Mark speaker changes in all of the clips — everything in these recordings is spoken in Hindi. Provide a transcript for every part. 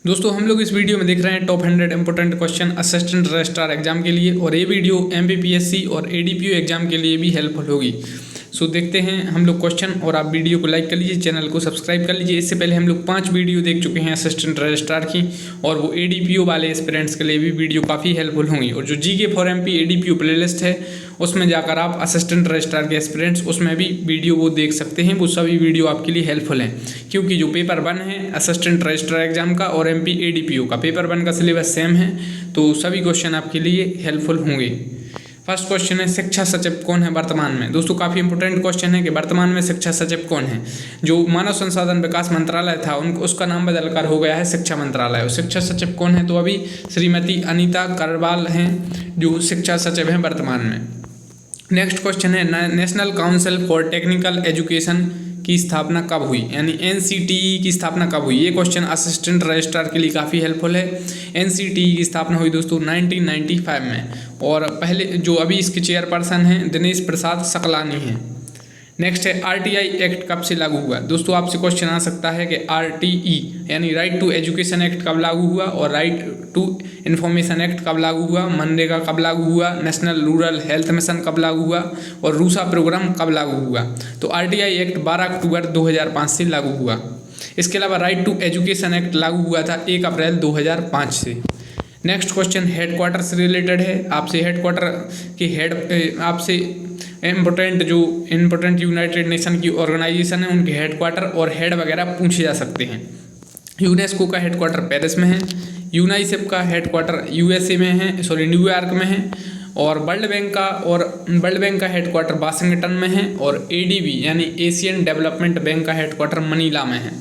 Speaker 1: दोस्तों हम लोग इस वीडियो में देख रहे हैं top 100 important question assistant registrar exam के लिए, और ये वीडियो एमपीपीएससी और एडीपीओ एग्जाम के लिए भी हेल्पफुल होगी। सो देखते हैं हम लोग क्वेश्चन, और आप वीडियो को लाइक कर लीजिए, चैनल को सब्सक्राइब कर लीजिए। इससे पहले हम लोग 5 वीडियो देख चुके हैं असिस्टेंट रजिस्ट्रार की, और वो एडीपीओ वाले एस्पिरेंट्स के लिए भी वीडियो काफ़ी हेल्पफुल होंगी। और जो GK for MP ADPO playlist है उसमें जाकर आप असिस्टेंट रजिस्ट्रार के एस्पिरेंट्स उसमें भी वीडियो वो देख सकते हैं। वो सभी वीडियो आपके लिए हेल्पफुल हैं, क्योंकि जो पेपर 1 है असिस्टेंट रजिस्ट्रार एग्जाम का और एमपी एडीपीओ का पेपर 1 का सिलेबस सेम है, तो सभी क्वेश्चन आपके लिए हेल्पफुल होंगे। फर्स्ट क्वेश्चन है शिक्षा सचिव कौन है वर्तमान में। दोस्तों काफ़ी इंपॉर्टेंट क्वेश्चन है कि वर्तमान में शिक्षा सचिव कौन है। जो मानव संसाधन विकास मंत्रालय था उसका नाम बदलकर हो गया है शिक्षा मंत्रालय। और शिक्षा सचिव कौन है, तो अभी श्रीमती अनीता करवाल हैं जो शिक्षा सचिव हैं वर्तमान में। नेक्स्ट क्वेश्चन है national council for technical education की स्थापना कब हुई, यानी एनसीटीई की स्थापना कब हुई। ये क्वेश्चन असिस्टेंट रजिस्ट्रार के लिए काफ़ी हेल्पफुल है। एनसीटीई की स्थापना हुई दोस्तों 1995 में, और पहले जो अभी इसके चेयरपर्सन हैं दिनेश प्रसाद सकलानी हैं। नेक्स्ट है आरटीआई एक्ट कब से लागू हुआ। दोस्तों आपसे क्वेश्चन आ सकता है कि आरटीई यानी राइट टू एजुकेशन एक्ट कब लागू हुआ, और राइट टू इन्फॉर्मेशन एक्ट कब लागू हुआ, मनरेगा कब लागू हुआ, नेशनल रूरल हेल्थ मिशन कब लागू हुआ, और रूसा प्रोग्राम कब लागू हुआ। तो आरटीआई एक्ट 12 अक्टूबर 2005 से लागू हुआ। इसके अलावा राइट टू एजुकेशन एक्ट लागू हुआ था 1 अप्रैल 2005 से। नेक्स्ट क्वेश्चन हेडक्वार्टर से रिलेटेड है। आपसे हेडक्वार्टर की आपसे इम्पोर्टेंट यूनाइटेड नेशन की ऑर्गेनाइजेशन है उनके हेडक्वार्टर और हेड वगैरह पूछे जा सकते हैं। यूनेस्को का हेडक्वार्टर पेरिस में है, यूनाइसेफ का हेडक्वार्टर यूएसए में है, न्यूयॉर्क में है, और वर्ल्ड बैंक का हेडक्वार्टर वाशिंगटन में है, और एडीबी यानी एशियन डेवलपमेंट बैंक का हेडक्वार्टर मनीला में है।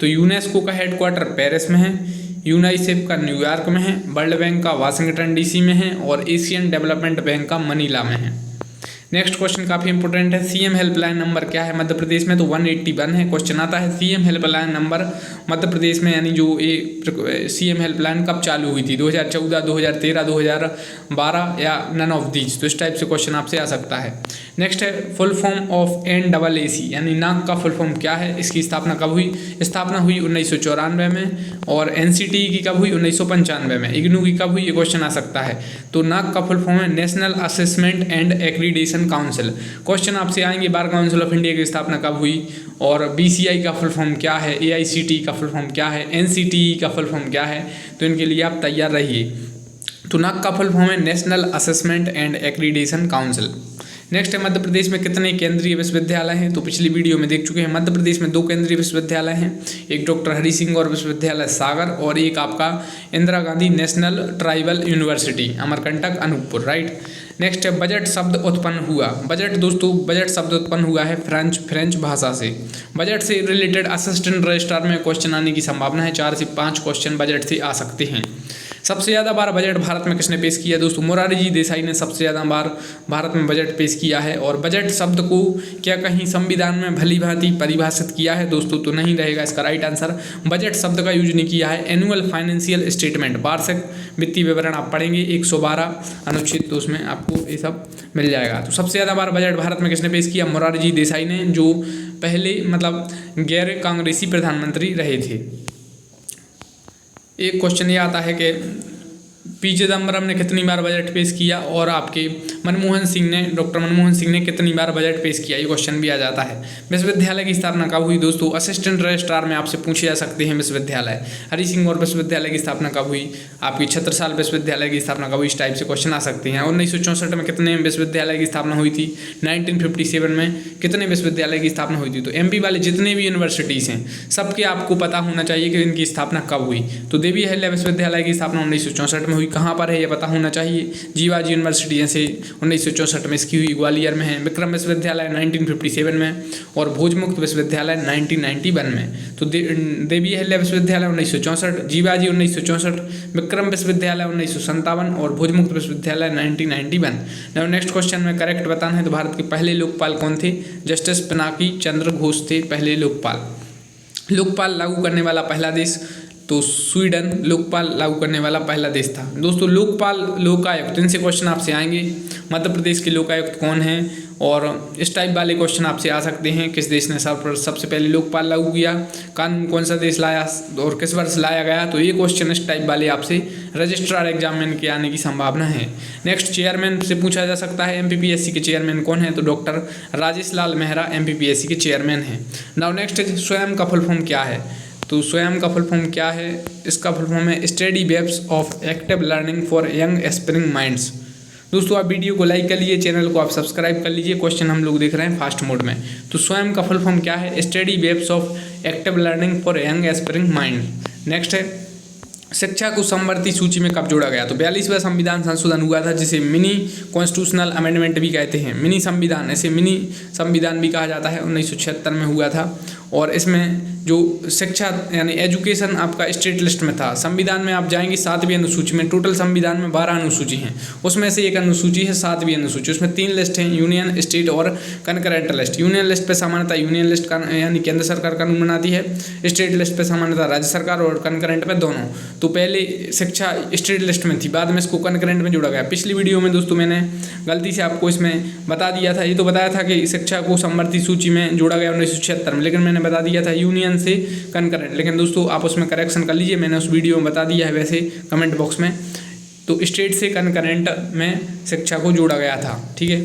Speaker 1: तो यूनेस्को का हेडक्वार्टर पेरिस में है, यूनाइसेफ का न्यूयॉर्क में है, वर्ल्ड बैंक का वाशिंगटन डीसी में है, और एशियन डेवलपमेंट बैंक का मनीला में है। नेक्स्ट क्वेश्चन काफ़ी इंपॉर्टेंट है। सीएम हेल्पलाइन नंबर क्या है मध्य प्रदेश में, तो 181 है। क्वेश्चन आता है CM helpline number Madhya Pradesh में, यानी जो ये सीएम हेल्पलाइन कब चालू हुई थी, 2014, 2013, 2012 या नन ऑफ दीज। तो इस टाइप से क्वेश्चन आपसे आ सकता है। नेक्स्ट है फुल फॉर्म ऑफ NAAC यानी नाक का फुल फॉर्म क्या है, इसकी स्थापना कब हुई। स्थापना हुई 1994 में, और NCTE की कब हुई 1995 में। इग्नू की कब हुई, ये क्वेश्चन आ सकता है। तो नाक का फुल फॉर्म है national assessment and accreditation council. Question आपसे आएंगे बार काउंसिल ऑफ इंडिया की स्थापना कब हुई, और BCI का फुल फॉर्म क्या है, AICTE का फुल फॉर्म क्या है, NCTE का फुल फॉर्म क्या है। तो इनके लिए आप तैयार रहिए। तो नाक का फुल फॉर्म है national assessment and accreditation council. Next है मध्य प्रदेश में कितने केंद्रीय विश्वविद्यालय हैं। तो पिछली वीडियो में देख चुके हैं मध्य प्रदेश में 2 केंद्रीय विश्वविद्यालय हैं, एक डॉक्टर हरि सिंह और विश्वविद्यालय सागर, और एक आपका Indira Gandhi national tribal university Amarkantak Anuppur, right. Next है बजट शब्द उत्पन्न हुआ। बजट दोस्तों बजट शब्द उत्पन्न हुआ है फ्रेंच भाषा से। बजट से रिलेटेड असिस्टेंट रजिस्ट्रार में क्वेश्चन आने की संभावना है, 4 से 5 क्वेश्चन बजट से आ सकते हैं। सबसे ज़्यादा बार बजट भारत में किसने पेश किया। दोस्तों मोरारजी देसाई ने सबसे ज़्यादा बार भारत में बजट पेश किया है। और बजट शब्द को क्या कहीं संविधान में भली भांति परिभाषित किया है दोस्तों, तो नहीं रहेगा इसका राइट आंसर। बजट शब्द का यूज नहीं किया है। एनुअल फाइनेंशियल स्टेटमेंट वार्षिक वित्तीय विवरण आप पढ़ेंगे 112 अनुच्छेद, तो उसमें आपको ये सब मिल जाएगा। तो सबसे ज़्यादा बार बजट भारत में किसने पेश किया, मोरारजी देसाई ने, जो पहले गैर कांग्रेसी प्रधानमंत्री रहे थे। एक क्वेश्चन ये आता है कि पी चिदम्बरम ने कितनी बार बजट पेश किया, और आपके डॉक्टर मनमोहन सिंह ने कितनी बार बजट पेश किया, ये क्वेश्चन भी आ जाता है। विश्वविद्यालय की स्थापना कब हुई दोस्तों, असिस्टेंट रजिस्ट्रार में आपसे पूछे जा सकते हैं विश्वविद्यालय। हरि सिंह और विश्वविद्यालय की स्थापना कब हुई, आपकी छत्रसाल विश्वविद्यालय की स्थापना कब हुई, इस टाइप से क्वेश्चन आ सकते हैं। 1964 में कितने विश्वविद्यालय की स्थापना हुई थी, 1957 में कितने विश्वविद्यालय की स्थापना हुई थी। तो MP वाले जितने भी यूनिवर्सिटीज़ हैं सबके आपको पता होना चाहिए कि इनकी स्थापना कब हुई। तो देवी अहिल्या विश्वविद्यालय की स्थापना 1964 में हुई। कहाँ पर है ये पता होना चाहिए, जीवाजी यूनिवर्सिटी जैसे 1964 में इसकी हुई, ग्वालियर में है। विक्रम विश्वविद्यालय 1957 में, और भोजमुक्त विश्वविद्यालय 1991 में। तो देवी अहिल्या विश्वविद्यालय 1964, जीवाजी 1964, विक्रम विश्वविद्यालय 1957, और भोजमुक्त विश्वविद्यालय 1991। नेक्स्ट क्वेश्चन में करेक्ट बताना है। तो भारत के पहले लोकपाल कौन थे, जस्टिस पिनाकी चंद्र घोष थे पहले लोकपाल लागू करने वाला पहला देश, तो स्वीडन लोकपाल लागू करने वाला पहला देश था। दोस्तों लोकायुक्त, इनसे क्वेश्चन आपसे आएंगे। मध्य प्रदेश के लोकायुक्त कौन हैं, और इस टाइप वाले क्वेश्चन आपसे आ सकते हैं। किस देश ने सबसे पहले लोकपाल लागू किया, कानून कौन सा देश लाया और किस वर्ष लाया गया, तो ये क्वेश्चन इस टाइप वाले आपसे रजिस्ट्रार एग्जाम में के आने की संभावना है। नेक्स्ट चेयरमैन से पूछा जा सकता है, MPPSC के चेयरमैन कौन है, तो डॉक्टर राजेश लाल मेहरा MPPSC के चेयरमैन हैं। नाउ नेक्स्ट स्वयं का फुल फॉर्म क्या है, तो स्वयं का फुल फॉर्म क्या है, इसका फुल फॉर्म है study webs of active learning for young aspiring minds. दोस्तों आप वीडियो को लाइक कर लीजिए, चैनल को आप सब्सक्राइब कर लीजिए। क्वेश्चन हम लोग देख रहे हैं फास्ट मोड में। तो स्वयं का फुल फॉर्म क्या है, study webs of active learning for young aspiring mind. Next है शिक्षा को समवर्ती सूची में कब जोड़ा गया, तो 42वां संविधान संशोधन हुआ था, जिसे मिनी कॉन्स्टिट्यूशनल अमेंडमेंट भी कहते हैं। मिनी संविधान, ऐसे मिनी संविधान भी कहा जाता है, 1976 में हुआ था। और इसमें जो शिक्षा यानी एजुकेशन आपका स्टेट लिस्ट में था। संविधान में आप जाएंगे 7वीं अनुसूची में, टोटल संविधान में 12 अनुसूची हैं, उसमें से एक अनुसूची है 7वीं अनुसूची। उसमें 3 लिस्ट हैं, यूनियन, स्टेट और कनकरेंट लिस्ट। यूनियन लिस्ट पे सामान्यतः यूनियन लिस्ट का यानी केंद्र सरकार कानून बनाती है, स्टेट लिस्ट पे सामान्यतः राज्य सरकार और कनकरेंट पे दोनों। तो पहले शिक्षा स्टेट लिस्ट में थी, बाद में इसको कनकरेंट में जोड़ा गया। पिछली वीडियो में दोस्तों मैंने गलती से आपको इसमें बता दिया था, ये तो बताया था कि शिक्षा को समवर्ती सूची में जोड़ा गया 1976 में, लेकिन मैंने बता दिया था यूनियन से कनकरेंट। लेकिन दोस्तों आप उसमें करेक्शन कर लीजिए, मैंने उस वीडियो में बता दिया है वैसे कमेंट बॉक्स में। तो स्टेट से कनकरेंट में शिक्षा को जोड़ा गया था, ठीक है।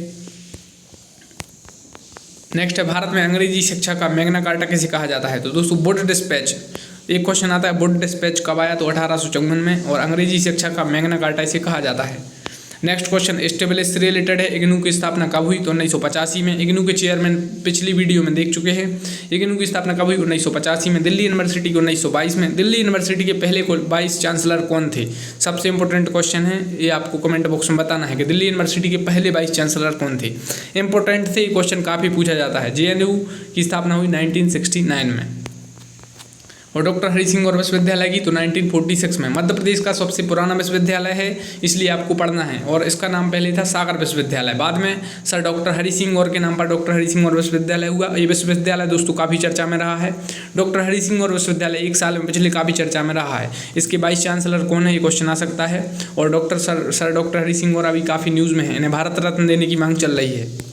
Speaker 1: नेक्स्ट है भारत में अंग्रेजी शिक्षा का मैग्ना कार्टा किसे कहा जाता है, तो दोस्तों वुड डिस्पैच। एक क्वेश्चन आता है वुड डिस्पैच कब आया, तो 1854 में, और अंग्रेजी शिक्षा का मैग्ना कार्टा इसे कहा जाता है। नेक्स्ट क्वेश्चन स्टेबलिश से रिलेटेड है, इग्नू की स्थापना कब हुई, तो 1985 में। इग्नू के चेयरमैन पिछली वीडियो में देख चुके हैं। इग्नू की स्थापना कब हुई, 1985 में। दिल्ली यूनिवर्सिटी को 1922 में। दिल्ली यूनिवर्सिटी के पहले वाइस चांसलर कौन थे, सबसे इंपॉर्टेंट क्वेश्चन है ये, आपको कमेंट बॉक्स में बताना है कि दिल्ली यूनिवर्सिटी के पहले वाइस चांसलर कौन थे। इंपॉर्टेंट थे, क्वेश्चन काफ़ी पूछा जाता है। JNU की स्थापना हुई 1969 में। और डॉक्टर हरि सिंह और विश्वविद्यालय की तो 1946 में। मध्य प्रदेश का सबसे पुराना विश्वविद्यालय है, इसलिए आपको पढ़ना है, और इसका नाम पहले था सागर विश्वविद्यालय, बाद में सर डॉक्टर हरि सिंह और के नाम पर डॉक्टर हरि सिंह और विश्वविद्यालय हुआ। ये विश्वविद्यालय दोस्तों काफ़ी चर्चा में रहा है। डॉक्टर हरि सिंह और विश्वविद्यालय एक साल में पिछले काफ़ी चर्चा में रहा है। इसके वाइस चांसलर कौन है, ये क्वेश्चन आ सकता है। और सर डॉक्टर हरि सिंह और अभी काफ़ी न्यूज़ में है, इन्हें भारत रत्न देने की मांग चल रही है।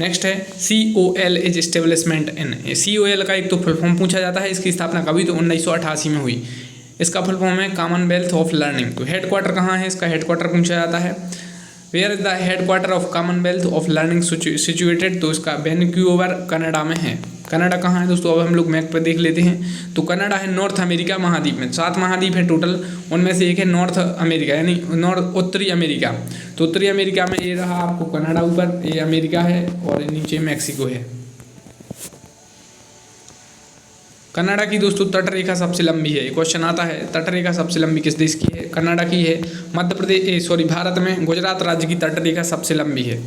Speaker 1: नेक्स्ट है COL is establishment in. COL का एक तो फुल फॉर्म पूछा जाता है, इसकी स्थापना कभी, तो 1988 में हुई। इसका फुल फॉर्म है कॉमनवेल्थ ऑफ लर्निंग। तो हेडक्वार्टर कहाँ है, इसका हेडक्वार्टर पूछा जाता है। Where is the headquarter of commonwealth of learning situated, तो इसका वैनक्यूवर कनाडा में है। कनाडा कहाँ है दोस्तों, अब हम लोग मैप पर देख लेते हैं। तो कनाडा है नॉर्थ अमेरिका महाद्वीप में। 7 महाद्वीप है टोटल, उनमें से एक है नॉर्थ अमेरिका यानी उत्तरी अमेरिका। तो उत्तरी अमेरिका में ये रहा आपको कनाडा, ऊपर ये अमेरिका है और नीचे मैक्सिको है। कनाडा की दोस्तों तट रेखा सबसे लंबी है। क्वेश्चन आता है तट रेखा सबसे लंबी किस देश की है, कनाडा की है। भारत में गुजरात राज्य की तट रेखा सबसे लंबी है।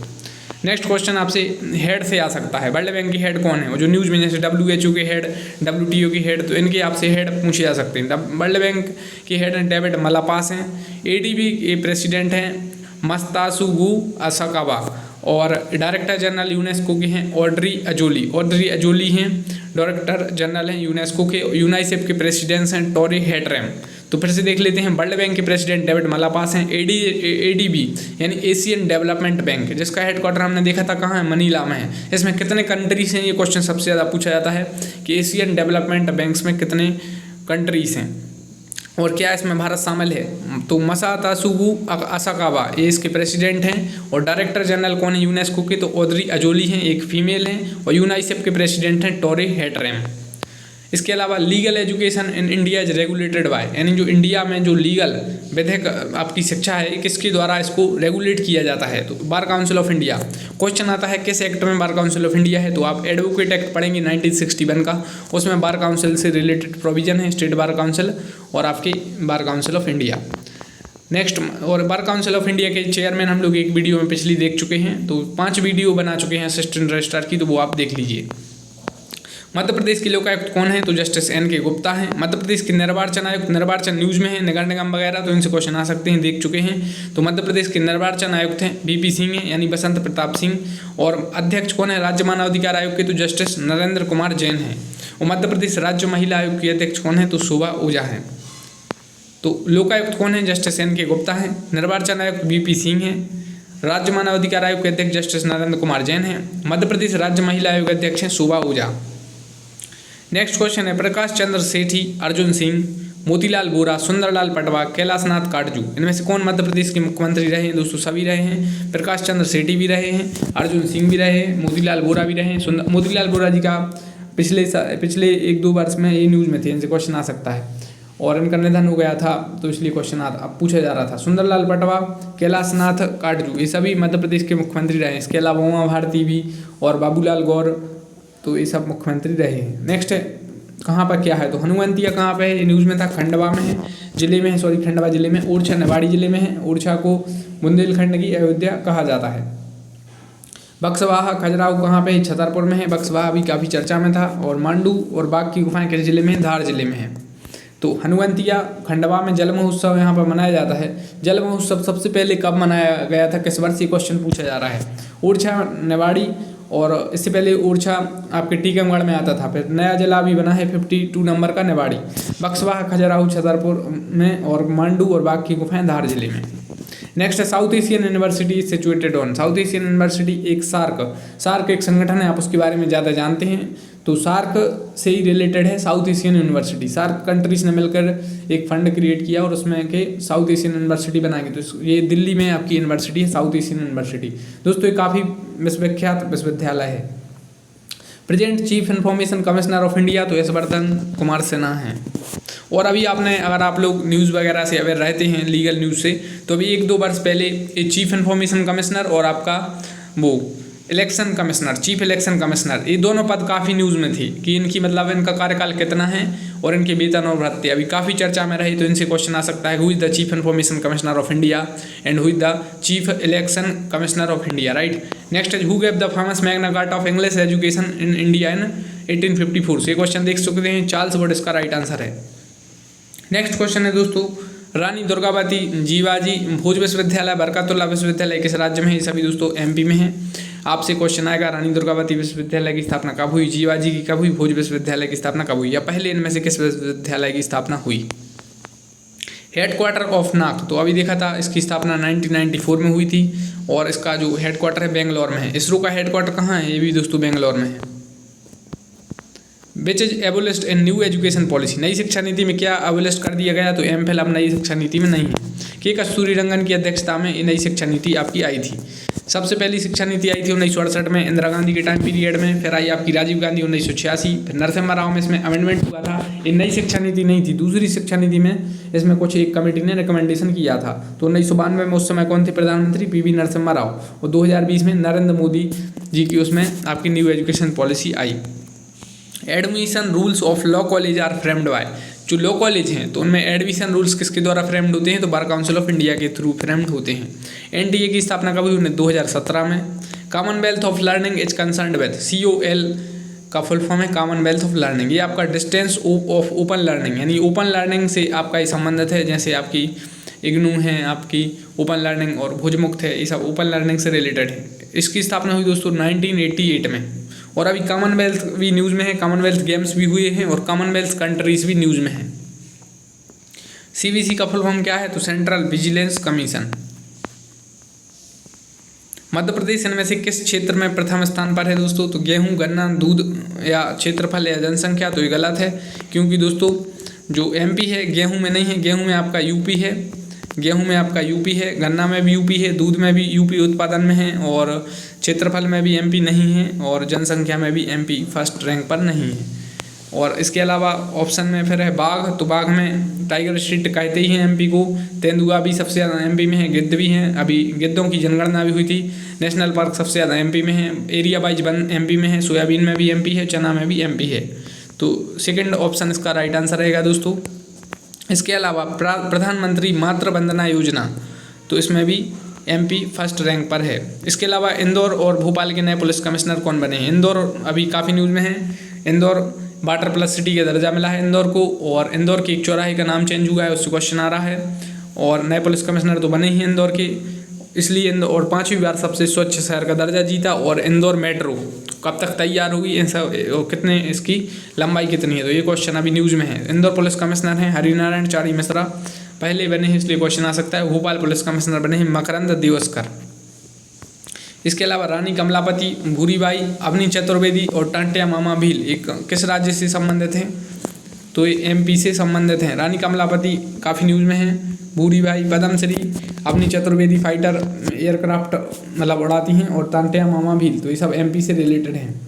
Speaker 1: नेक्स्ट क्वेश्चन आपसे हेड से आ सकता है। वर्ल्ड बैंक की हेड कौन है, वो जो न्यूज़ में जैसे WHO के हेड, WTO की हेड, तो इनके आपसे हेड पूछे जा सकते हैं। वर्ल्ड बैंक की हेड डेविड मलापास हैं। ADB के प्रेसिडेंट हैं मस्तासुगु असाकावा, और डायरेक्टर जनरल यूनेस्को के हैं ऑड्री अजोली। ऑड्री अजोली हैं डायरेक्टर जनरल हैं यूनेस्को के। यूनिसेफ के प्रेसिडेंट्स हैं टोरी हेडरैम। तो फिर से देख लेते हैं, वर्ल्ड बैंक के प्रेसिडेंट डेविड मलापास हैं। ADB यानी एशियन डेवलपमेंट बैंक, जिसका हेडक्वार्टर हमने देखा था कहाँ है, मनीला में है। इसमें कितने कंट्रीज हैं, ये क्वेश्चन सबसे ज़्यादा पूछा जाता है कि एशियन डेवलपमेंट बैंक्स में कितने कंट्रीज हैं और क्या इसमें भारत शामिल है। तो मसातासुगु असाकावा ये इसके प्रेसिडेंट हैं, और डायरेक्टर जनरल कौन है यूनेस्को के, तो ऑड्री अजोली हैं, एक फीमेल हैं, और यूनिसेफ के प्रेसिडेंट हैं टोरी हेडरैम। इसके अलावा legal education in India is regulated by, यानी जो इंडिया में जो लीगल विधिक आपकी शिक्षा है किसके द्वारा इसको रेगुलेट किया जाता है, तो bar council of India. Question आता है किस एक्ट में बार काउंसिल ऑफ इंडिया है, तो आप एडवोकेट एक्ट पढ़ेंगे 1961 का, उसमें बार काउंसिल से रिलेटेड प्रोविजन है, स्टेट बार काउंसिल और आपकी bar council of India. Next, और बार काउंसिल ऑफ इंडिया के चेयरमैन हम लोग एक वीडियो में पिछली देख चुके हैं, तो 5 वीडियो बना चुके हैं असिस्टेंट रजिस्ट्रार की, तो वो आप देख लीजिए। मध्य प्रदेश के लोकायुक्त कौन है, तो जस्टिस NK गुप्ता हैं। मध्य प्रदेश के निर्वाचन आयुक्त, निर्वाचन न्यूज़ में है, नगर निगम वगैरह, तो इनसे क्वेश्चन आ सकते हैं, देख चुके हैं। तो मध्य प्रदेश के निर्वाचन आयुक्त हैं VP सिंह हैं, यानी बसंत प्रताप सिंह। और अध्यक्ष कौन है राज्य मानव अधिकार आयोग के, तो जस्टिस नरेंद्र कुमार जैन हैं। और मध्य प्रदेश राज्य महिला आयोग की अध्यक्ष कौन है, तो शोभा ओझा हैं। तो लोकायुक्त कौन है, जस्टिस NK गुप्ता हैं। निर्वाचन आयुक्त VP सिंह हैं। राज्य मानव अधिकार आयोग के अध्यक्ष जस्टिस नरेंद्र कुमार जैन हैं। मध्य प्रदेश राज्य महिला आयोग के अध्यक्ष हैं शोभा ओझा। नेक्स्ट क्वेश्चन है प्रकाश चंद्र सेठी, अर्जुन सिंह, मोतीलाल वोरा, सुंदरलाल पटवा, कैलाशनाथ काटजू, इनमें से कौन मध्य प्रदेश के मुख्यमंत्री रहे हैं? दोस्तों सभी रहे हैं। प्रकाश चंद्र सेठी भी रहे हैं, अर्जुन सिंह भी रहे हैं, मोतीलाल वोरा भी रहे हैं। मोतीलाल वोरा जी का पिछले 1-2 वर्ष में ये न्यूज़ में थे, इनसे क्वेश्चन आ सकता है, और इनका निधन हो गया था तो इसलिए क्वेश्चन अब पूछा जा रहा था। सुंदरलाल पटवा, कैलाशनाथ काटजू, ये सभी मध्य प्रदेश के मुख्यमंत्री रहे हैं। इसके अलावा उमा भारती भी और बाबूलाल गौर, तो ये सब मुख्यमंत्री रहे हैं। नेक्स्ट कहाँ पर क्या है, तो हनुवंतिया कहाँ पे है? ये न्यूज़ में था, खंडवा में है, जिले में है, खंडवा जिले में। ओरछा निवाड़ी जिले में है। ओरछा को बुंदेलखंड की अयोध्या कहा जाता है। बक्सवाहा खजुराहो कहाँ पे है? छतरपुर में है। बक्सवाहा भी काफ़ी चर्चा में था। और मांडू और बाघ की गुफाएं किस जिले में है? धार जिले में है। तो हनुवंतिया खंडवा में जल महोत्सव यहाँ पर मनाया जाता है। जल महोत्सव सबसे पहले कब मनाया गया था, किस वर्ष? ये क्वेश्चन पूछा जा रहा है। ओरछा निवाड़ी, और इससे पहले ओरछा आपके टीकमगढ़ में आता था। फिर नया जिला भी बना है 52 नंबर का निवाड़ी। बक्सवाहा खजुराहो छतरपुर में, और मांडू और बाघ की गुफाएं धार जिले में। नेक्स्ट है South Asian university situated on. South Asian university एक सार्क एक संगठन है, आप उसके बारे में ज़्यादा जानते हैं तो सार्क से ही रिलेटेड है South Asian university. SAARC countries ने मिलकर एक फंड क्रिएट किया और उसमें के साउथ एशियन यूनिवर्सिटी बनाएंगे। तो ये दिल्ली में आपकी यूनिवर्सिटी है, साउथ एशियन यूनिवर्सिटी। दोस्तों ये काफ़ी विश्वविख्यात विश्वविद्यालय है। Present chief information commissioner of India तो यशवर्धन कुमार सिन्हा हैं। और अभी आपने, अगर आप लोग न्यूज़ वगैरह से अवेयर रहते हैं लीगल न्यूज़ से, तो अभी 1-2 वर्ष पहले ये चीफ इन्फॉर्मेशन कमिश्नर और आपका वो election commissioner, chief election commissioner, ये दोनों पद काफ़ी न्यूज़ में थी कि इनकी मतलब इनका कार्यकाल कितना है और इनके वेतन और भत्ते अभी काफ़ी चर्चा में रही। तो इनसे क्वेश्चन आ सकता है, who is the chief information commissioner of India and who is the chief election commissioner of India, right. Next is who gave the famous Magna carta of English education in India in 1854। से क्वेश्चन देख सकते हैं, चार्ल्स वुड इसका राइट आंसर है। नेक्स्ट क्वेश्चन है दोस्तों, रानी दुर्गावती जीवाजी भोज विश्वविद्यालय, बरकतुल्लाह विश्वविद्यालय किस राज्य में है? ये सभी दोस्तों एमपी में है। आपसे क्वेश्चन आएगा रानी दुर्गावती विश्वविद्यालय की स्थापना कब हुई, जीवाजी की कब हुई, भोज विश्वविद्यालय की स्थापना कब हुई, या पहले इनमें से किस विश्वविद्यालय की स्थापना हुई? हेडक्वार्टर ऑफ नाक, तो अभी देखा था इसकी स्थापना 1994 में हुई थी और इसका जो हेडक्वार्टर है बेंगलोर में है। इसरो का हेडक्वार्टर कहाँ है? ये भी दोस्तों बेंगलोर में है। Which is abolished in new education policy, नई शिक्षा नीति में क्या एबोलिस्ट कर दिया गया? तो एमफिल अब नई शिक्षा नीति में नहीं है। के कस्तूरी रंगन की अध्यक्षता में ये नई शिक्षा नीति आपकी आई थी। सबसे पहली शिक्षा नीति आई थी 1968 में इंदिरा गांधी के टाइम पीरियड में, फिर आई आपकी राजीव गांधी 1986, फिर नरसिम्हा राव में इसमें अमेंडमेंट हुआ था। ये नई शिक्षा नीति नहीं थी, दूसरी शिक्षा नीति में इसमें कुछ एक कमेटी ने रिकमेंडेशन किया था। तो 1992 में उस समय कौन थे प्रधानमंत्री? PV नरसिम्हा राव। और 2020 में नरेंद्र मोदी जी की उसमें आपकी न्यू एजुकेशन पॉलिसी आई। Admission rules of law college are framed by, जो लॉ कॉलेज हैं तो उनमें एडमिशन रूल्स किसके द्वारा फ्रेम्ड होते हैं? तो बार काउंसिल ऑफ इंडिया के थ्रू फ्रेम्ड होते हैं। NTA की स्थापना कब हुई? 2017 में। Commonwealth of learning is concerned with, COL का फुल फॉर्म है कॉमनवेल्थ ऑफ लर्निंग। ये आपका डिस्टेंस ऑफ ओपन लर्निंग, यानी ओपन लर्निंग से आपका ये संबंधित है। जैसे आपकी इग्नू है, आपकी ओपन लर्निंग और भुजमुक्त है, ये सब ओपन लर्निंग से रिलेटेड है। इसकी स्थापना हुई दोस्तों 1988 में। और अभी कॉमनवेल्थ भी न्यूज़ में है, कॉमनवेल्थ गेम्स भी हुए हैं और कॉमनवेल्थ कंट्रीज भी न्यूज़ में है। CVC का फुल फॉर्म क्या है? तो central vigilance commission. Madhya Pradesh इनमें से किस क्षेत्र में प्रथम स्थान पर है दोस्तों? तो गेहूं, गन्ना, दूध या क्षेत्रफल या जनसंख्या? तो ये गलत है, क्योंकि दोस्तों जो MP है गेहूं में नहीं है, गेहूं में आपका UP है, गेहूं में आपका UP है, गन्ना में भी UP है, दूध में भी UP उत्पादन में है, और क्षेत्रफल में भी MP नहीं है, और जनसंख्या में भी MP फर्स्ट रैंक पर नहीं है। और इसके अलावा ऑप्शन में फिर है बाघ, तो बाघ में टाइगर स्टेट कहते ही हैं MP को। तेंदुआ भी सबसे ज़्यादा MP में है, गिद्ध भी हैं, अभी गिद्धों की जनगणना भी हुई थी। नेशनल पार्क सबसे ज़्यादा MP में है, एरिया वाइज वन MP में है, सोयाबीन में भी MP है, चना में भी MP है। तो सेकेंड ऑप्शन इसका राइट आंसर रहेगा दोस्तों। इसके अलावा प्रधानमंत्री मातृ वंदना योजना, तो इसमें भी MP फर्स्ट रैंक पर है। इसके अलावा इंदौर और भोपाल के नए पुलिस कमिश्नर कौन बने हैं? इंदौर अभी काफ़ी न्यूज़ में है। इंदौर वाटर प्लस सिटी का दर्जा मिला है इंदौर को, और इंदौर के एक चौराहे का नाम चेंज हुआ है, उससे क्वेश्चन आ रहा है। और नए पुलिस कमिश्नर तो बने ही हैं इंदौर के, इसलिए इंदौर और 5वीं बार सबसे स्वच्छ शहर का दर्जा जीता। और इंदौर मेट्रो कब तक तैयार होगी, कितने इसकी लंबाई कितनी है? तो ये क्वेश्चन अभी न्यूज़ में है। इंदौर पुलिस कमिश्नर हैं हरिनारायण चारी मिश्रा, पहले बने हैं इसलिए क्वेश्चन आ सकता है। भोपाल पुलिस कमिश्नर बने हैं मकरंद दिवसकर। इसके अलावा रानी कमलापति, भूरीबाई, अवनी चतुर्वेदी और टांट्या मामा भील एक किस राज्य से संबंधित हैं? तो ये एमपी से संबंधित हैं। रानी कमलापति काफ़ी न्यूज़ में हैं, भूरीबाई पद्मश्री, अवनी चतुर्वेदी फाइटर एयरक्राफ्ट मतलब उड़ाती हैं, और टांट्या मामा भील तो ये सब एमपी से रिलेटेड हैं।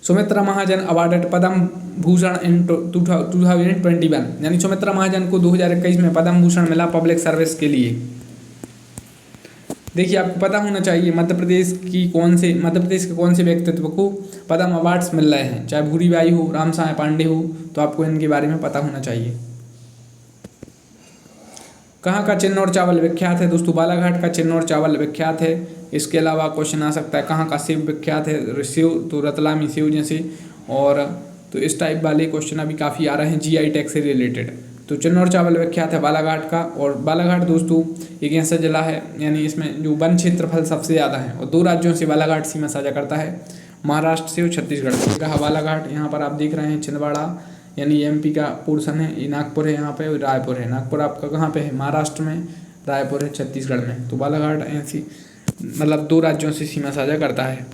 Speaker 1: सुमित्रा महाजन अवार्डेड पद्म भूषण इन 2021, यानी सुमित्रा महाजन को 2021 में पद्म भूषण मिला पब्लिक सर्विस के लिए। देखिए आपको पता होना चाहिए मध्य प्रदेश के कौन से व्यक्तित्व को पद्म अवार्ड्स मिल रहे हैं, चाहे भूरीबाई हो, रामसाय पांडे हो, तो आपको इनके बारे में पता होना चाहिए। कहाँ का चिन्नौर चावल विख्यात है? दोस्तों बालाघाट का चिन्नौर चावल विख्यात है। इसके अलावा क्वेश्चन आ सकता है कहाँ का सेब विख्यात है? सेव तो रतलामी सेव जैसे, और तो इस टाइप वाले क्वेश्चन अभी काफ़ी आ रहे हैं जीआई टैग से रिलेटेड। तो चिन्नौर चावल विख्यात है बालाघाट का, और बालाघाट दोस्तों एक ऐसा जिला है यानी इसमें जो वन क्षेत्रफल सबसे ज़्यादा है, और 2 राज्यों से बालाघाट सीमा साझा करता है, महाराष्ट्र से और छत्तीसगढ़ से। रहा बालाघाट, यहाँ पर आप देख रहे हैं छिंदवाड़ा यानी एमपी का पोर्शन है, ये नागपुर है, यहाँ पे रायपुर है। नागपुर आपका कहाँ पे है? महाराष्ट्र में, रायपुर है छत्तीसगढ़ में। तो बालाघाट ऐसी मतलब 2 राज्यों से सीमा साझा करता है।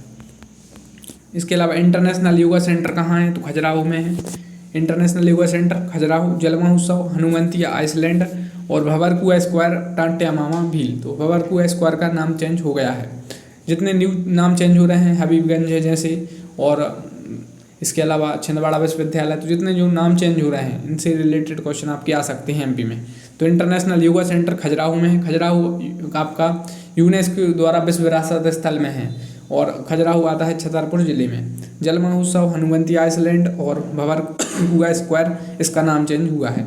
Speaker 1: इसके अलावा इंटरनेशनल योगा सेंटर कहाँ है? तो खजुराहो में है। International yoga centre Khajuraho. जल महोत्सव हनुमंतिया आइसलैंड, और भंवरकुआ स्क्वायर टांट्या मामा भील। तो भंवरकुआ स्क्वायर का नाम चेंज हो गया है। जितने न्यू नाम चेंज हो रहे हैं, हबीबगंज है जैसे, और इसके अलावा छिंदवाड़ा विश्वविद्यालय, तो जितने जो नाम चेंज हो रहे हैं इनसे रिलेटेड क्वेश्चन आपके आ सकते हैं एमपी में। तो इंटरनेशनल योगा सेंटर खजुराहो में है। खजुराहो आपका यूनेस्को द्वारा विश्व विरासत स्थल में है, और खजुराहो आता है छतरपुर जिले में। जल महोत्सव हनुमंती आइसलैंड और भंवरकुआ स्क्वायर, इसका नाम चेंज हुआ है।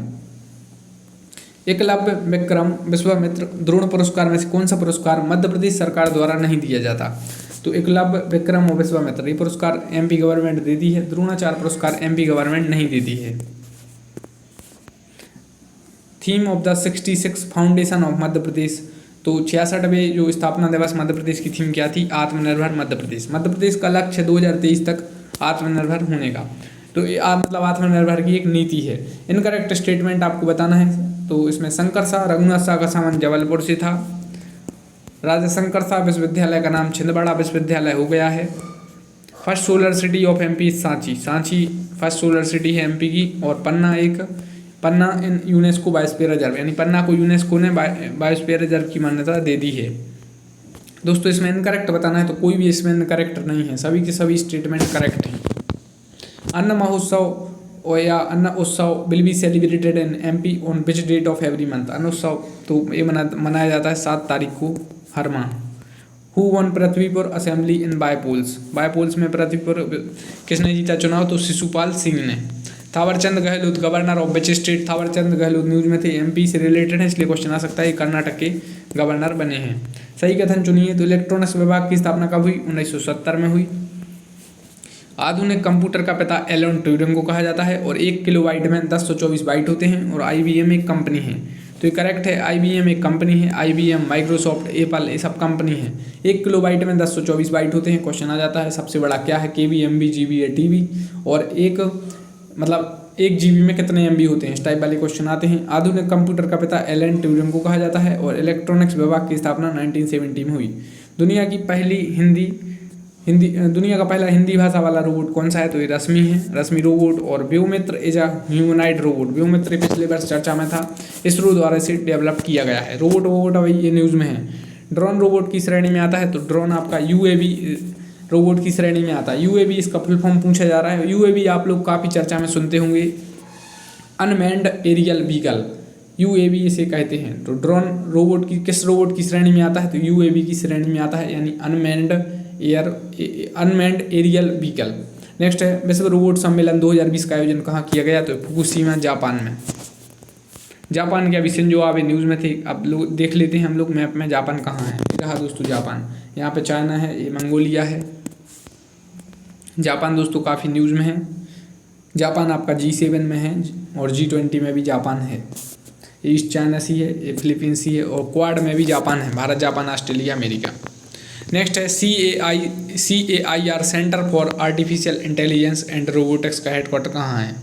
Speaker 1: एकलव्य, विक्रम, विश्वामित्र, द्रोण पुरस्कार में से कौन सा पुरस्कार मध्य प्रदेश सरकार द्वारा नहीं दिया जाता? तो एकलव्य, विक्रम और विश्वामित्र ये पुरस्कार एमपी गवर्नमेंट देती है। द्रोणाचार्य पुरस्कार एमपी गवर्नमेंट नहीं देती है। Theme of the 66 foundation of Madhya Pradesh, तो 66वें जो स्थापना दिवस मध्य प्रदेश की थीम क्या थी? आत्मनिर्भर मध्य प्रदेश। मध्य प्रदेश का लक्ष्य 2023 तक आत्मनिर्भर होने का, तो ये मतलब आत्मनिर्भर की एक नीति है। इनकरेक्ट स्टेटमेंट आपको बताना है। तो इसमें शंकर शाह, रघुनाथ शाह का संबंध जबलपुर से था। राजा शंकर शाह विश्वविद्यालय का नाम छिंदवाड़ा विश्वविद्यालय हो गया है। First solar city of MP Sanchi, Sanchi first solar city है एमपी की। और पन्ना इन यूनेस्को बायोस्फीयर रिजर्व, यानी पन्ना को यूनेस्को ने बायोस्फीयर रिजर्व की मान्यता दे दी है। दोस्तों इसमें इनकरेक्ट बताना है, तो कोई भी इसमें इनकरेक्ट नहीं है, सभी के सभी स्टेटमेंट करेक्ट हैं। अन्न महोत्सव या Anna Utsav will be celebrated in MP on which date of every month? Anna Utsav तो ये मनाया जाता है 7 तारीख को हर माह। Who one Prithvipur assembly in bypolls? Bypolls में पृथ्वीपुर किसने जीता चुनाव? तो शिशुपाल सिंह ने। Thawarchand Gehlot governor of which state? Thawarchand Gehlot news में थे, एमपी से रिलेटेड है, इसलिए क्वेश्चन आ सकता है। कर्नाटक के गवर्नर बने हैं। सही कथन चुनिए। तो इलेक्ट्रॉनिक्स विभाग की स्थापना कब हुई? 1970 में हुई। आधुनिक कंप्यूटर का पिता एलन ट्यूरिंग को कहा जाता है, और 1 किलोबाइट में 1024 बाइट होते हैं, और IBM एक कंपनी है। तो ये करेक्ट है, IBM एक कंपनी है। IBM, माइक्रोसॉफ्ट, एप्पल ये सब कंपनी है। 1 किलोबाइट में 1024 बाइट होते हैं। क्वेश्चन आ जाता है सबसे बड़ा क्या है? KB, MB, GB या TB, और 1 GB में कितने MB होते हैं? इस टाइप वाले क्वेश्चन आते हैं। आधुनिक कंप्यूटर का पिता एलन ट्यूरिंग को कहा जाता है, और इलेक्ट्रॉनिक्स विभाग की स्थापना 1970 में हुई। दुनिया का पहला हिंदी भाषा वाला रोबोट कौन सा है? तो ये रश्मि है, रश्मि रोबोट। और Vyommitra is a humanoid robot. Vyommitra पिछले वर्ष चर्चा में था, इसरो द्वारा इसे डेवलप किया गया है। रोबोट अभी ये न्यूज़ में है। ड्रोन रोबोट की श्रेणी में आता है, तो ड्रोन आपका UAV रोबोट की श्रेणी में आता है। UAV इसका फुल फॉर्म पूछा जा रहा है। UAV आप लोग काफ़ी चर्चा में सुनते होंगे, अनमैन्ड एरियल व्हीकल, UAV इसे कहते हैं। तो ड्रोन रोबोट की किस रोबोट की श्रेणी में आता है? तो UAV की श्रेणी में आता है, यानी अनमैन्ड एरियल व्हीकल। नेक्स्ट है विश्व रोबोट सम्मेलन 2020 का आयोजन कहाँ किया गया? तो फुकुशिमा जापान में। जापान के अभी शिंजो आबे न्यूज़ में थे। अब लोग देख लेते हैं हम लोग मैप में जापान कहाँ है। रहा दोस्तों जापान, यहाँ पे चाइना है, ये मंगोलिया है। जापान दोस्तों काफ़ी न्यूज़ में है। जापान आपका G7 में है, और G20 में भी जापान है। ईस्ट चाइना सी है, ये फिलीपींस सी है, और क्वाड में भी जापान है, Bharat, Japan, Australia, America. Next है CAIR centre for artificial intelligence and robotics का हेडक्वार्टर कहाँ है?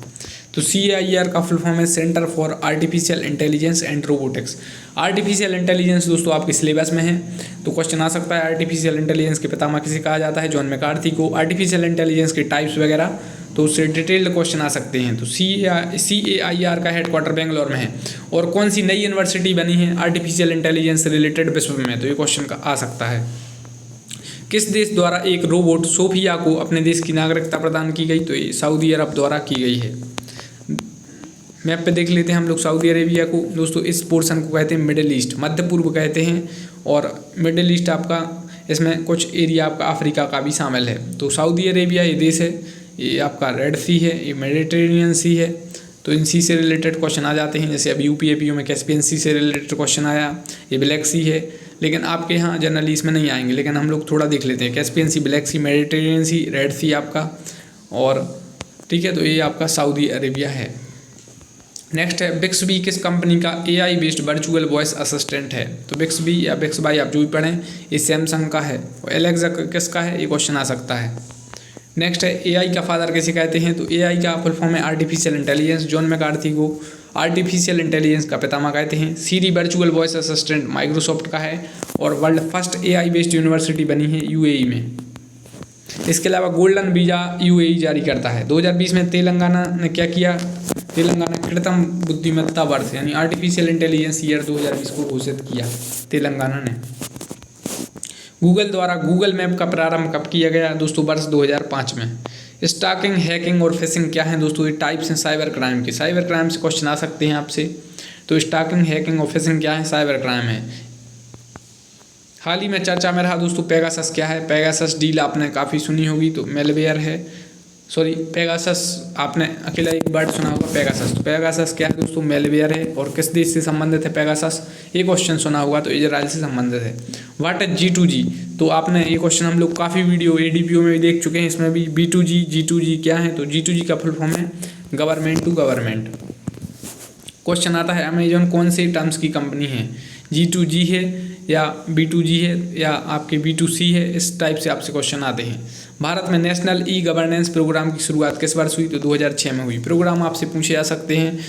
Speaker 1: तो CAIR का फुल फॉर्म है centre for artificial intelligence and robotics. Artificial intelligence दोस्तों आपके सिलेबस में है, तो क्वेश्चन आ सकता है आर्टिफिशियल इंटेलिजेंस के पितामह किसे कहा जाता है, जॉन मैकार्थी को। आर्टिफिशियल इंटेलिजेंस के टाइप्स वगैरह तो उससे डिटेल्ड क्वेश्चन आ सकते हैं। तो CAIR का हेडक्वार्टर बेंगलोर में है। और कौन सी नई यूनिवर्सिटी बनी है आर्टिफिशियल इंटेलिजेंस से रिलेटेड विश्व में, तो ये क्वेश्चन का आ सकता है। किस देश द्वारा एक रोबोट सोफिया को अपने देश की नागरिकता प्रदान की गई, तो ये सऊदी अरब द्वारा की गई है। मैप पे देख लेते हैं हम लोग सऊदी अरेबिया को। दोस्तों इस पोर्शन को कहते हैं मिडिल ईस्ट, मध्य पूर्व कहते हैं। और मिडिल ईस्ट आपका इसमें कुछ एरिया आपका अफ्रीका का भी शामिल है। तो सऊदी अरेबिया ये देश है, ये आपका रेड सी है, ये मेडिटेरेनियन सी है। तो इन सी से रिलेटेड क्वेश्चन आ जाते हैं, जैसे अभी UP-APU में कैस्पियन सी से रिलेटेड क्वेश्चन आया, ये ब्लैक सी है। लेकिन आपके यहाँ जनरली इसमें नहीं आएंगे, लेकिन हम लोग थोड़ा देख लेते हैं। कैस्पियन सी, ब्लैक सी, मेडिटेरेनियन सी, रेड सी आपका, और ठीक है, तो ये आपका सऊदी अरेबिया है। नेक्स्ट है बिक्सबी किस कंपनी का AI based virtual voice assistant है, तो बिक्सबी या बिक्सबाई आप जो भी पढ़ें, ये सैमसंग का है। और एलेक्सा किसका है, ये क्वेश्चन आ सकता है। नेक्स्ट है AI का फादर किसे कहते हैं, तो AI का फुल फॉर्म है आर्टिफिशियल इंटेलिजेंस, जॉन मैकार्थी को आर्टिफिशियल इंटेलिजेंस का पितामह कहते हैं। सीरी वर्चुअल वॉइस असिस्टेंट माइक्रोसॉफ्ट का है। और world first AI based university बनी है UAE में। इसके अलावा गोल्डन वीज़ा UAE जारी करता है। 2020 में तेलंगाना ने क्या किया, तेलंगाना कृत्रिम बुद्धिमत्ता वर्ष यानी आर्टिफिशियल इंटेलिजेंस ईयर 2020 को घोषित किया तेलंगाना ने। गूगल द्वारा गूगल मैप का प्रारंभ कब किया गया, दोस्तों वर्ष 2005 में। स्टॉकिंग, हैकिंग और फिशिंग क्या है दोस्तों, ये टाइप्स हैं साइबर क्राइम के। साइबर क्राइम से क्वेश्चन आ सकते हैं आपसे। तो स्टॉकिंग, हैकिंग और फिशिंग क्या है, साइबर क्राइम है। हाल ही में चर्चा में रहा दोस्तों पेगासस क्या है। पेगासस डील आपने काफ़ी सुनी होगी, तो मेलवेयर है। सॉरी, पेगासस आपने अकेला एक वर्ड सुना होगा पेगासस। तो पेगासस क्या है दोस्तों, मेलवेयर है। और किस देश से संबंधित है पेगासस, ये क्वेश्चन सुना होगा, तो इजराइल से संबंधित है। व्हाट इज G2G, तो आपने ये क्वेश्चन हम लोग काफ़ी वीडियो ADPO में भी देख चुके हैं। इसमें भी B2G, G2G क्या है, तो G2G का फुल फॉर्म है गवर्नमेंट टू गवर्नमेंट। क्वेश्चन आता है अमेजॉन कौन से टर्म्स की कंपनी है, G2G है या B2G है या आपके B2C है, इस टाइप से आपसे क्वेश्चन आते हैं। भारत में नेशनल ई-गवर्नेंस प्रोग्राम की शुरुआत किस वर्ष हुई, तो 2006 में हुई। प्रोग्राम आपसे पूछे जा सकते हैं,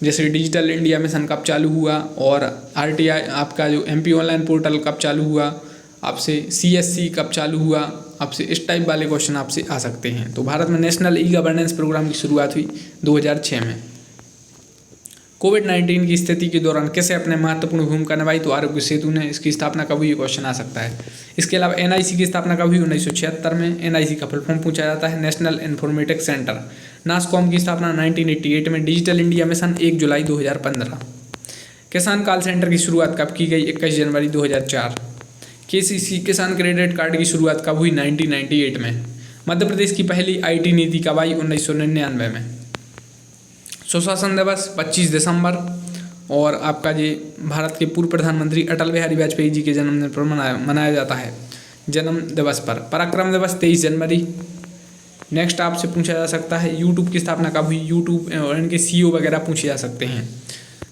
Speaker 1: जैसे डिजिटल इंडिया मिशन कब चालू हुआ, और RTI आपका जो MP ऑनलाइन पोर्टल कब चालू हुआ, आपसे CSC कब चालू हुआ, आपसे इस टाइप वाले क्वेश्चन आपसे आ सकते हैं। तो भारत में नेशनल ई-गवर्नेंस प्रोग्राम की शुरुआत हुई 2006 में। कोविड-19 की स्थिति के दौरान किसे अपने महत्वपूर्ण भूमिका निभाई, तो आरोग्य सेतु ने। इसकी स्थापना कब हुई, ये क्वेश्चन आ सकता है। इसके अलावा NIC की स्थापना कब हुई, 1976 में। NIC का फुल फॉर्म पूछा जाता है नेशनल इन्फॉर्मेटिक्स सेंटर। नासकॉम की स्थापना 1988 में। डिजिटल इंडिया मिशन 1 जुलाई 2015। किसान कॉल सेंटर की शुरुआत कब की गई, 21 जनवरी 2004। KCC किसान क्रेडिट कार्ड की शुरुआत कब हुई, 1998 में। मध्य प्रदेश की पहली IT नीति कब आई, 1999 में। सुशासन दिवस 25 दिसंबर। और आपका ये भारत के पूर्व प्रधानमंत्री अटल बिहारी वाजपेयी जी के जन्मदिन पर मनाया जाता है, जन्म दिवस पर। पराक्रम दिवस 23 जनवरी। नेक्स्ट आपसे पूछा जा सकता है यूट्यूब की स्थापना कब हुई, यूट्यूब और इनके CEO वगैरह पूछे जा सकते हैं।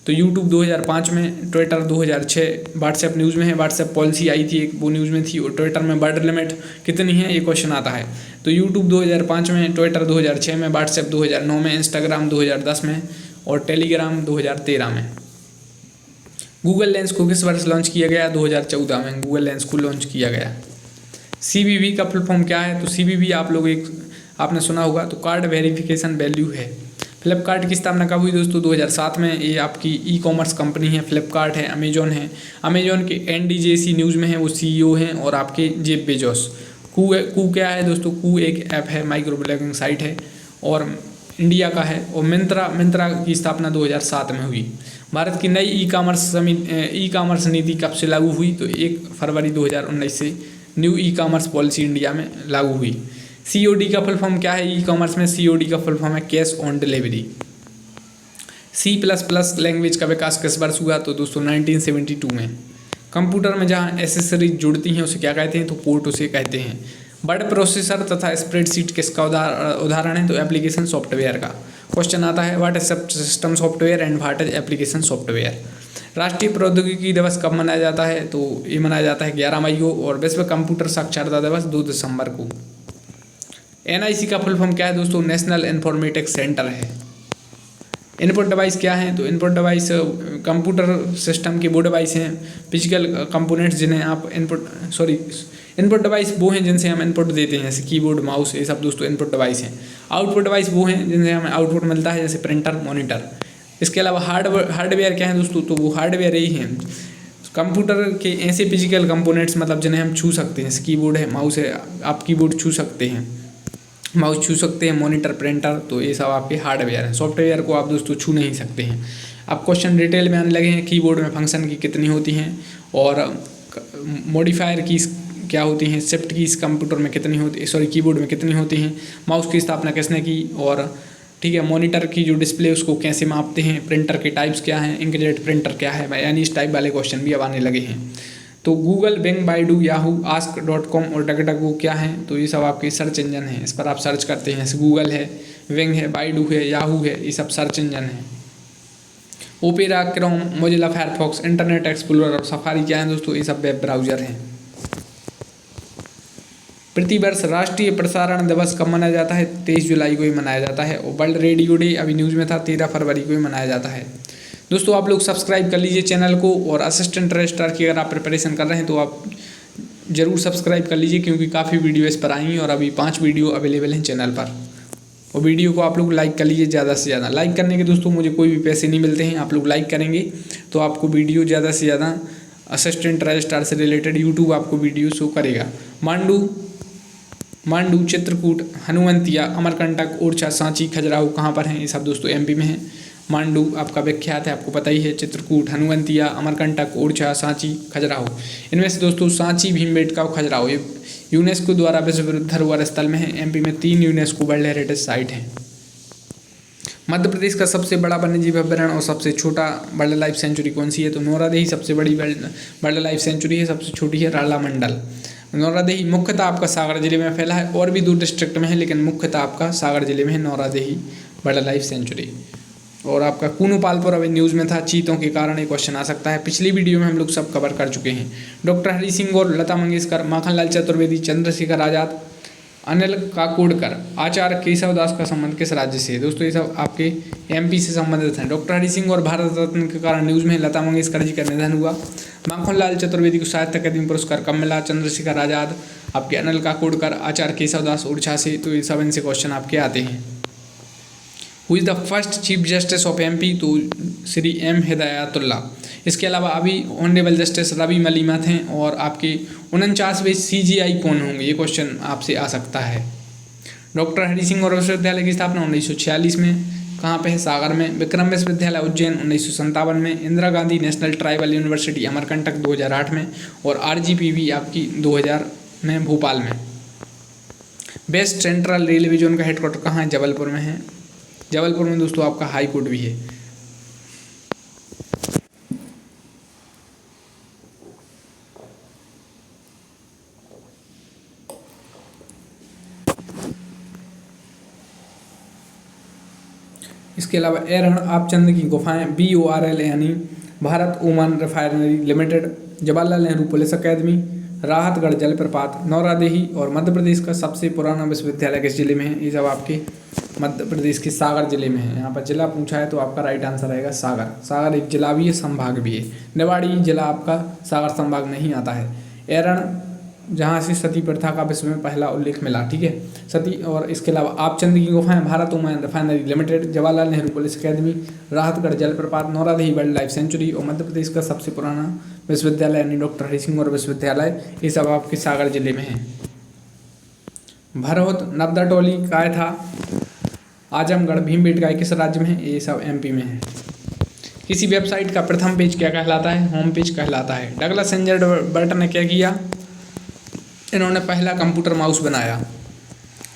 Speaker 1: तो यूट्यूब 2005 में, ट्विटर 2006, व्हाट्सएप न्यूज़ में है। व्हाट्सएप पॉलिसी आई थी एक, वो न्यूज़ में थी। और ट्विटर में वर्ड लिमिट कितनी है, ये क्वेश्चन आता है। तो यूट्यूब 2005 में, ट्विटर 2006 में, व्हाट्सएप 2009 में, इंस्टाग्राम 2010 में और टेलीग्राम 2013 में। गूगल लेंस को किस वर्ष लॉन्च किया गया, 2014 में गूगल लेंस को लॉन्च किया गया। CVV का फुल फॉर्म क्या है, तो CVV आप लोग आपने सुना होगा, तो कार्ड वेरिफिकेशन वैल्यू है। फ्लिपकार्ट की स्थापना कब हुई दोस्तों, 2007 में। ये आपकी ई-कॉमर्स कंपनी है। फ्लिपकार्ट है, अमेजॉन है। अमेजॉन के NDJC न्यूज़ में है, वो CEO हैं। और आपके जेफ बेजोस। कू क्या है दोस्तों, कू एक ऐप है, माइक्रो ब्लॉगिंग साइट है और इंडिया का है। और मिंत्रा की स्थापना 2007 में हुई। भारत की नई ई-कॉमर्स नीति कब से लागू हुई, तो 1 फरवरी 2019 से न्यू ई-कॉमर्स पॉलिसी इंडिया में लागू हुई। COD का फुल फॉर्म क्या है, ई-कॉमर्स में COD का फुल फॉर्म है cash on delivery. C++ language का विकास किस वर्ष हुआ, तो दोस्तों 1972 में। कंप्यूटर में जहां एसेसरीज जुड़ती हैं उसे क्या कहते हैं, तो पोर्ट उसे कहते हैं। वर्ड प्रोसेसर तथा स्प्रेडशीट किसका उदाहरण है, तो एप्लीकेशन सॉफ्टवेयर का। क्वेश्चन आता है what is system software and what is application software. राष्ट्रीय प्रौद्योगिकी दिवस कब मनाया जाता है, तो ये मनाया जाता है 11 मई को। और विश्व कंप्यूटर साक्षरता दिवस 2 दिसंबर को। NIC का फुल फॉर्म क्या है दोस्तों, नेशनल इन्फॉर्मेटिक्स सेंटर है। इनपुट डिवाइस क्या हैं, तो इनपुट डिवाइस कंप्यूटर सिस्टम के वो डिवाइस हैं, फिजिकल कंपोनेंट्स जिन्हें आप इनपुट डिवाइस वो हैं जिनसे हम इनपुट देते हैं, जैसे कीबोर्ड, माउस, ये सब दोस्तों इनपुट डिवाइस हैं। आउटपुट डिवाइस वो हैं जिनसे हमें आउटपुट मिलता है, जैसे प्रिंटर, मॉनिटर। इसके अलावा हार्डवेयर क्या है दोस्तों, तो वो हार्डवेयर यही हैं कंप्यूटर के ऐसे फिजिकल कंपोनेंट्स, मतलब जिन्हें हम छू सकते हैं, जैसे कीबोर्ड है, माउस है, आप कीबोर्ड छू सकते हैं, माउस छू सकते हैं, मॉनिटर, प्रिंटर, तो ये सब आपके हार्डवेयर हैं। सॉफ्टवेयर को आप दोस्तों छू नहीं सकते हैं। अब क्वेश्चन डिटेल में आने लगे हैं। कीबोर्ड में फंक्शन की कितनी होती हैं और मॉडिफायर कीज क्या होती हैं, शिफ्ट कीज कंप्यूटर में कितनी होती, कीबोर्ड में कितनी होती हैं, माउस की स्थापना किसने की, और ठीक है, मॉनिटर की जो डिस्प्ले उसको कैसे मापते हैं, प्रिंटर के टाइप्स क्या हैं, इंकजेट प्रिंटर क्या है, यानी इस टाइप वाले क्वेश्चन भी अब आने लगे हैं। तो Google, Bing, Baidu, Yahoo, ask.com और डकडको क्या हैं, तो ये सब आपके सर्च इंजन हैं। इस पर आप सर्च करते हैं, जैसे गूगल है, बिंग है, बाइडू है, याहू है, ये सब सर्च इंजन हैं। Opera, Chrome, Mozilla Firefox, internet explorer और सफारी क्या हैं दोस्तों, ये सब वेब ब्राउजर हैं। प्रतिवर्ष राष्ट्रीय प्रसारण दिवस कब मनाया जाता है, 23 जुलाई को ही मनाया जाता है। और वर्ल्ड रेडियो डे अभी न्यूज़ में था, 13 फरवरी को ही मनाया जाता है। दोस्तों आप लोग सब्सक्राइब कर लीजिए चैनल को, और असिस्टेंट रजिस्ट्रार की अगर आप प्रिपरेशन कर रहे हैं तो आप ज़रूर सब्सक्राइब कर लीजिए, क्योंकि काफ़ी वीडियो इस पर आई और अभी 5 वीडियो अवेलेबल हैं चैनल पर। और वीडियो को आप लोग लाइक कर लीजिए ज़्यादा से ज़्यादा। लाइक करने के दोस्तों मुझे कोई भी पैसे नहीं मिलते हैं, आप लोग लाइक करेंगे तो आपको वीडियो ज़्यादा से ज़्यादा असिस्टेंट रजिस्ट्रार से रिलेटेड यूट्यूब आपको वीडियो शो करेगा। मांडू, चित्रकूट, हनुवंतिया, अमरकंटक, ओरछा, सांची, खजुराहो कहाँ पर हैं, ये सब दोस्तों एमपी में हैं। मांडू आपका विख्यात है, आपको पता ही है। चित्रकूट, हनुवंतिया, अमरकंटक, ओरछा, सांची, खजुराहो। इनमें से दोस्तों सांची, भीमबेटका और खजुराहो ये यूनेस्को द्वारा विश्व धरोहर स्थल में है। एमपी में 3 यूनेस्को वर्ल्ड हेरिटेज साइट हैं। मध्य प्रदेश का सबसे बड़ा वन्यजीव अभ्यारण्य और सबसे छोटा वाइल्ड लाइफ सेंचुरी कौन सी है, तो नौरादेही सबसे बड़ी वाइल्ड लाइफ सेंचुरी है, सबसे छोटी है राला मंडल। नौरादेही मुख्यतः आपका सागर जिले में फैला है, और भी 2 डिस्ट्रिक्ट में है, लेकिन मुख्यतः आपका सागर जिले में है नौरादेही वाइल्ड लाइफ सेंचुरी। और आपका कूनूपालपुर अभी न्यूज़ में था, चीतों के कारण एक क्वेश्चन आ सकता है। पिछली वीडियो में हम लोग सब कवर कर चुके हैं। डॉक्टर हरि सिंह और लता मंगेशकर, माखनलाल चतुर्वेदी, चंद्रशेखर आज़ाद, अनिल काकोडकर, आचार्य केशवदास का संबंध किस राज्य से है, दोस्तों ये सब आपके एमपी से संबंधित हैं। डॉक्टर हरि सिंह और भारत रत्न के कारण न्यूज़ में, लता मंगेशकर जी का निधन हुआ। माखनलाल चतुर्वेदी को साहित्य अकादमी पुरस्कार कब मिला, चंद्रशेखर आज़ाद, आपके अनिल काकोडकर, आचार्य केशवदास उड़ीसा से, तो ये सब इनसे क्वेश्चन आपके आते हैं। Who is the first chief justice of MP, तो श्री एम हिदायतुल्ला। इसके अलावा अभी ऑनरेबल जस्टिस रवि मलिमत हैं। और आपके 49वें CGI कौन होंगे, ये क्वेश्चन आपसे आ सकता है। डॉक्टर हरि सिंह और विश्वविद्यालय की स्थापना 1946 में, कहाँ पे है, सागर में। विक्रम विश्वविद्यालय उज्जैन 1957 में। Indira Gandhi national tribal university Amarkantak 2008 में। और RGPV आपकी 2000 में भोपाल में। वेस्ट सेंट्रल रेलवे जोन का हेडक्वार्टर कहाँ है, जबलपुर में है। जबलपुर में दोस्तों आपका हाई कोर्ट भी है। इसके अलावा एरन आपचंद की गुफाएं, BORL यानी Bharat Oman refinery limited, Jawaharlal Nehru police academy, Rahatgarh जलप्रपात, नौरादेही। और मध्य प्रदेश का सबसे पुराना विश्वविद्यालय किस जिले में है, ये सब आपके मध्य प्रदेश के सागर जिले में है। यहाँ पर जिला पूछा है तो आपका राइट आंसर रहेगा सागर। सागर एक जिला भी है, संभाग भी है। निवाड़ी जिला आपका सागर संभाग नहीं आता है। एरन जहाँ से सती प्रथा का विश्व में पहला उल्लेख मिला, ठीक है, सती। और इसके अलावा आपचंद की गुफाएं, Bharat Oman refinery limited, Jawaharlal Nehru police academy, Rahatgarh जलप्रपात, नौरादेही वाइल्ड लाइफ सेंचुरी और मध्य प्रदेश का सबसे पुराना विश्वविद्यालय यानी डॉक्टर हरि सिंह और विश्वविद्यालय, ये सब आपके सागर जिले में है। भरहुत, नबदा-टोली, कायथा, आजमगढ़, भीमबेटका किस राज्य में है, ये सब MP में है। किसी वेबसाइट का प्रथम पेज क्या कहलाता है, होम पेज कहलाता है। डगलस एंजरबर्ट ने क्या किया, इन्होंने पहला कंप्यूटर माउस बनाया।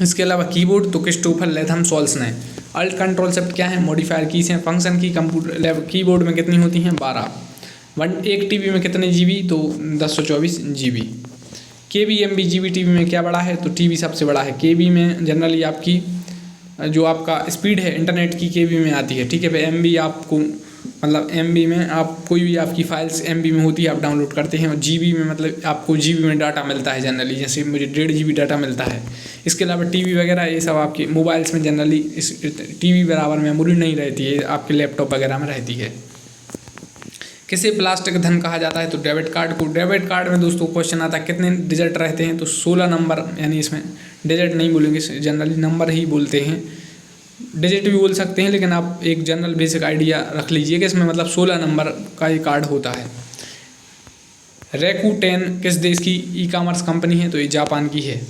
Speaker 1: इसके अलावा कीबोर्ड तो क्रिस्टोफर लेथम सोल्स ने। अल्ट कंट्रोल शिफ्ट क्या है, मॉडिफायर कीज हैं। फंक्शन की कंप्यूटर कीबोर्ड में कितनी होती हैं, 12। एक TB में कितने GB, तो 1024 GB। KB, MB, GB TB में क्या बड़ा है, तो TB सबसे बड़ा है। KB में जनरली आपकी जो आपका स्पीड है इंटरनेट की KB में आती है, ठीक है। MB आपको मतलब MB में आप कोई भी आपकी फाइल्स MB में होती है आप डाउनलोड करते हैं, और GB में मतलब आपको GB में डाटा मिलता है जनरली, जैसे मुझे 1.5 GB डाटा मिलता है। इसके अलावा TV वगैरह ये सब आपके मोबाइल्स में जनरली इस TV बराबर मेमोरी नहीं रहती है, आपके लैपटॉप वगैरह में रहती है। किसे प्लास्टिक धन कहा जाता है? तो डेबिट कार्ड को। डेबिट कार्ड में दोस्तों क्वेश्चन आता है कितने डिजिट रहते हैं, तो 16 नंबर, यानी इसमें डिजिट नहीं बोलेंगे, जनरली नंबर ही बोलते हैं। डिजिट भी बोल सकते हैं, लेकिन आप एक जनरल बेसिक आइडिया रख लीजिए कि इसमें मतलब 16 नंबर का ये कार्ड होता है। रैकूटेन किस देश की ई-कॉमर्स कंपनी है? तो ये जापान की है।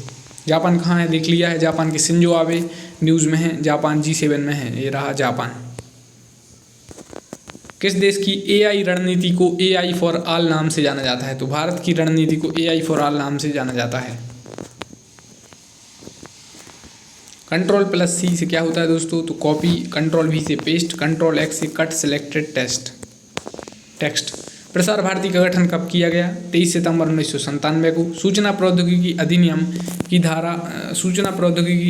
Speaker 1: जापान कहाँ है देख लिया है, जापान की शिंजो आबे न्यूज़ में है, जापान G7 में है, ये रहा जापान। किस देश की AI रणनीति को AI फॉर ऑल नाम से जाना जाता है? तो भारत की रणनीति को AI फॉर ऑल नाम से जाना जाता है। Ctrl+C से क्या होता है दोस्तों? तो कॉपी, Ctrl+V से पेस्ट, Ctrl+X से cut selected text. Prasar Bharati का गठन कब किया गया? 23 सितंबर 1997 को। सूचना प्रौद्योगिकी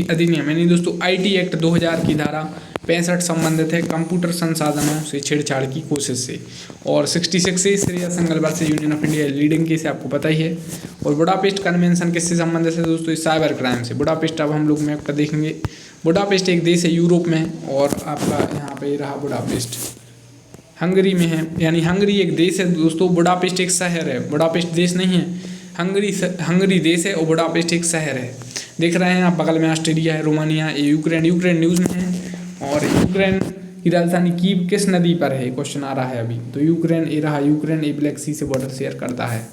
Speaker 1: अधिनियम यानी दोस्तों IT एक्ट 2000 की धारा 65 संबंधित है कंप्यूटर संसाधनों से छेड़छाड़ की कोशिश से। और 66 से Shreya Singhal versus union of India leading case आपको पता ही है। और बुडापेस्ट कन्वेंशन किससे संबंधित है दोस्तों? साइबर क्राइम से। बुडापेस्ट अब हम लोग मैप पर देखेंगे। बुडापेस्ट एक देश है यूरोप में, और आपका यहाँ पे रहा बुडापेस्ट हंगरी में है, यानी हंगरी एक देश है दोस्तों, बुडापेस्ट एक शहर है, बुडापेस्ट देश नहीं है। हंगरी देश है और बुडापेस्ट एक शहर है। देख रहे हैं आप, बगल में ऑस्ट्रेलिया है, रोमानिया, यूक्रेन न्यूज़ में है। और यूक्रेन की राजधानी कीव किस नदी पर है? क्वेश्चन आ रहा है अभी। तो यूक्रेन, ये रहा यूक्रेन, ये ब्लैक सी से बॉर्डर शेयर करता है।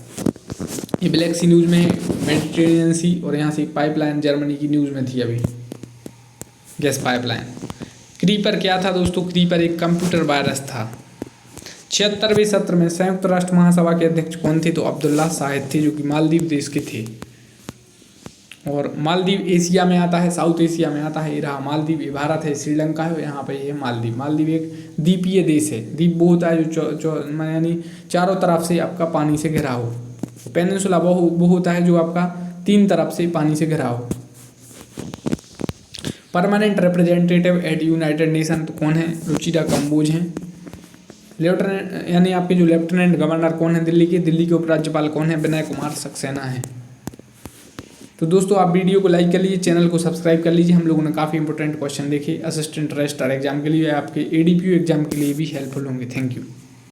Speaker 1: ये ब्लैक सी न्यूज़ में है, मेडिटेरेनियन सी, और यहाँ से एक पाइपलाइन जर्मनी की न्यूज़ में थी अभी, गैस पाइपलाइन। क्रीपर क्या था दोस्तों? क्रीपर एक कंप्यूटर वायरस था। 76वें सत्र में संयुक्त राष्ट्र महासभा के अध्यक्ष कौन थे? तो अब्दुल्ला शाहिद थे, जो कि मालदीव देश के थे। और मालदीव एशिया में आता है, साउथ एशिया में आता है। ये रहा मालदीव, ये भारत है, श्रीलंका है, यहाँ पे ये मालदीव। मालदीव एक द्वीपीय देश है। द्वीप वो होता है जो यानी चारों तरफ से आपका पानी से घिरा हो। पेनिनसुला वो होता है जो आपका 3 तरफ से पानी से घिरा हो। Permanent representative at United Nation तो कौन है? रुचिरा कंबोज हैं। लेफ्टिनेंट यानी आपके जो लेफ्टिनेंट गवर्नर कौन है दिल्ली के उपराज्यपाल कौन है? विनय कुमार सक्सेना है। तो दोस्तों आप वीडियो को लाइक कर लीजिए, चैनल को सब्सक्राइब कर लीजिए। हम लोगों ने काफ़ी इंपॉर्टेंट क्वेश्चन देखे असिस्टेंट रजिस्ट्रार एग्जाम के लिए, आपके ADPO एग्जाम के लिए भी हेल्पफुल होंगे। Thank you.